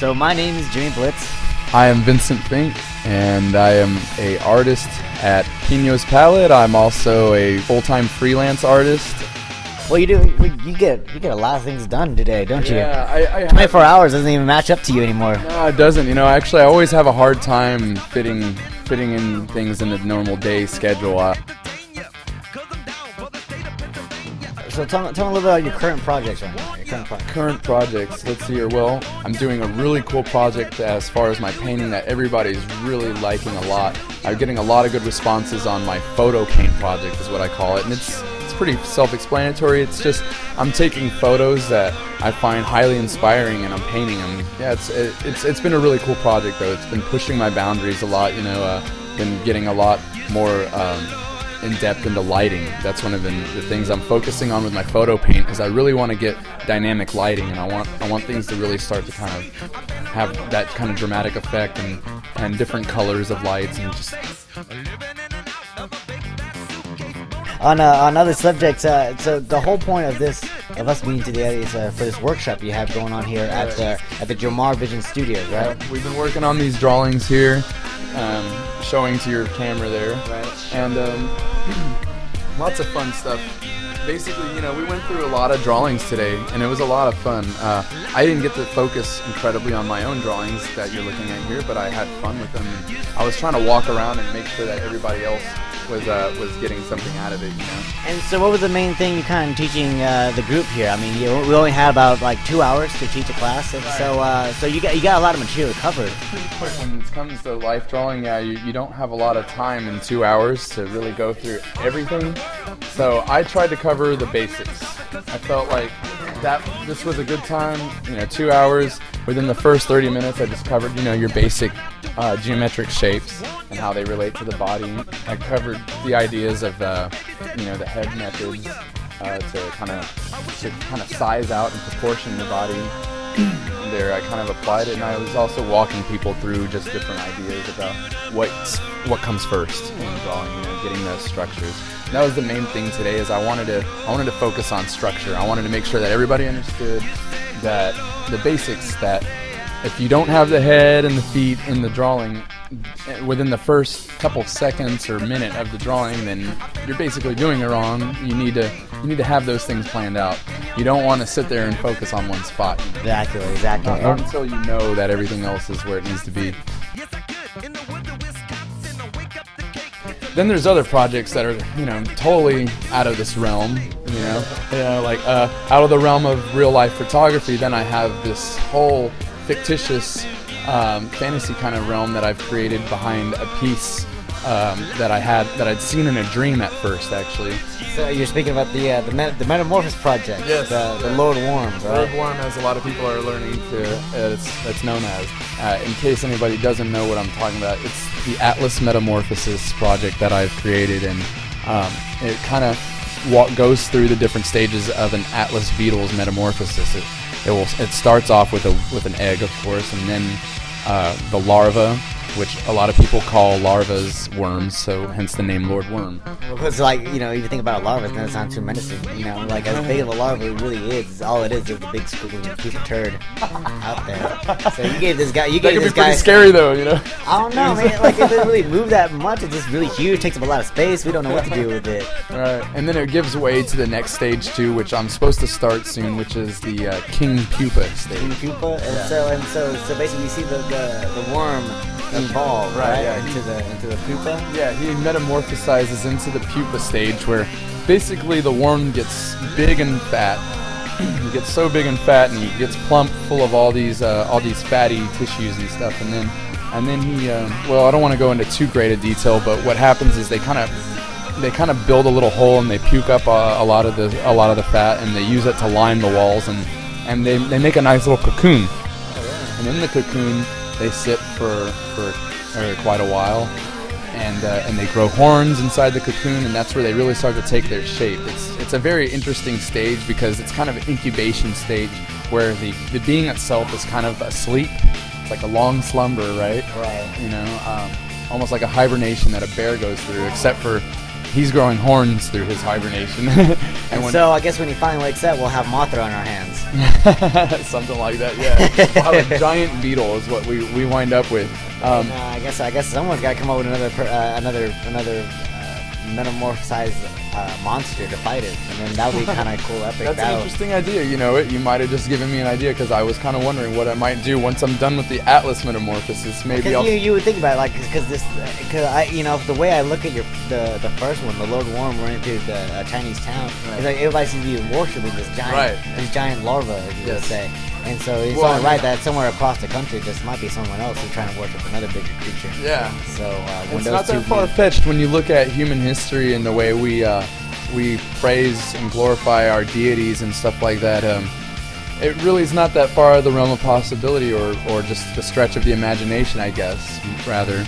So my name is Jimmy Blitz. I am Vincent Fink, and I am an artist at Pino's Palette. I'm also a full-time freelance artist. Well, you get a lot of things done today, don't you? Yeah, 24 hours doesn't even match up to you anymore. No, it doesn't. You know, actually, I always have a hard time fitting in things in a normal day schedule. So tell me a little bit about your current projects right now. Current projects, let's see here. Well, I'm doing a really cool project as far as my painting that everybody's really liking a lot. I'm getting a lot of good responses on my photo paint project, is what I call it, and it's pretty self-explanatory. It's just I'm taking photos that I find highly inspiring and I'm painting them. Yeah, it's been a really cool project though. It's been pushing my boundaries a lot. You know, been getting a lot more in depth into lighting. That's one of the things I'm focusing on with my photo paint. Is I really want to get dynamic lighting, and I want things to really start to kind of have that kind of dramatic effect and different colors of lights and just. On other subjects, so the whole point of us meeting today is for this workshop you have going on here at the Jomar Vision Studios, right? We've been working on these drawings here, showing to your camera there, right? And lots of fun stuff. Basically, you know, we went through a lot of drawings today, and it was a lot of fun. I didn't get to focus incredibly on my own drawings that you're looking at here, but I had fun with them. I was trying to walk around and make sure that everybody else was getting something out of it, you know. And so what was the main thing you kind of teaching the group here? I mean, we only had about like 2 hours to teach a class, and right. So you got a lot of material covered. Pretty quick when it comes to life drawing. Yeah, you don't have a lot of time in 2 hours to really go through everything. So I tried to cover the basics. I felt like this was a good time. You know, 2 hours. Within the first 30 minutes, I just covered, you know, your basic geometric shapes and how they relate to the body. I covered the ideas of, you know, the head methods to kind of size out and proportion the body. There, I kind of applied it, and I was also walking people through just different ideas about what comes first in drawing. You know, getting those structures. And that was the main thing today. Is I wanted to focus on structure. I wanted to make sure that everybody understood that the basics, that if you don't have the head and the feet in the drawing within the first couple seconds or minute of the drawing, then you're basically doing it wrong. You need to have those things planned out. You don't want to sit there and focus on one spot. Exactly. Not until you know that everything else is where it needs to be. Then there's other projects that are, you know, totally out of this realm, you know, like out of the realm of real life photography. Then I have this whole fictitious fantasy kind of realm that I've created behind a piece that I'd seen in a dream at first, actually. So you're speaking about the Metamorphosis project, yes, the Lord Worm, right? Lord Worm, as a lot of people are learning to, it's known as. In case anybody doesn't know what I'm talking about, it's the Atlas Metamorphosis project that I've created, and it kind of goes through the different stages of an Atlas beetle's metamorphosis. It starts off with an egg, of course, and then the larva, which a lot of people call larvas worms, so hence the name Lord Worm. Because, like, you know, if you think about a larva, it doesn't sound too menacing. You know, like, as big of a larva it really is, all it is the big squiggly piece of turd out there. So you gave this guy, that could be pretty scary, though, you know. I don't know, man. Like, it doesn't really move that much. It's just really huge, takes up a lot of space. We don't know what to do with it. Right, and then it gives way to the next stage too, which I'm supposed to start soon, which is the King Pupa stage. King Pupa, and so basically you see the worm evolve, right? Yeah, into the pupa. Yeah, he metamorphosizes into the pupa stage, where basically the worm gets big and fat. He gets so big and fat, and he gets plump, full of all these fatty tissues and stuff. And then he, well, I don't want to go into too great a detail, but what happens is they kind of build a little hole, and they puke up a lot of the fat, and they use it to line the walls, and they make a nice little cocoon. And in the cocoon, they sit for quite a while, and they grow horns inside the cocoon, and that's where they really start to take their shape. It's a very interesting stage because it's kind of an incubation stage where the being itself is kind of asleep. It's like a long slumber, right? Right. You know, almost like a hibernation that a bear goes through, except for he's growing horns through his hibernation. And so I guess when he finally wakes up, we'll have Mothra on our hands. Something like that, yeah. Wow, a giant beetle is what we wind up with. I guess someone's got to come up with another metamorphosized monster to fight it, and then that would be kind of cool, epic That's battle. an interesting idea. You know, you might have just given me an idea because I was kind of wondering what I might do once I'm done with the Atlas metamorphosis. Maybe I'll. You would think about it, like, because I, the way I look at the first one, the Lord Worm running through the Chinese town, Right. it's like everybody seems to be worshiping this giant larva, you would Yes. say. And so it's Well, only right that somewhere across the country, there might be someone else who's trying to worship another bigger creature. Yeah. So when It's those not two that far-fetched when you look at human history and the way we praise and glorify our deities and stuff like that. It really is not that far out of the realm of possibility, or just the stretch of the imagination, I guess, rather.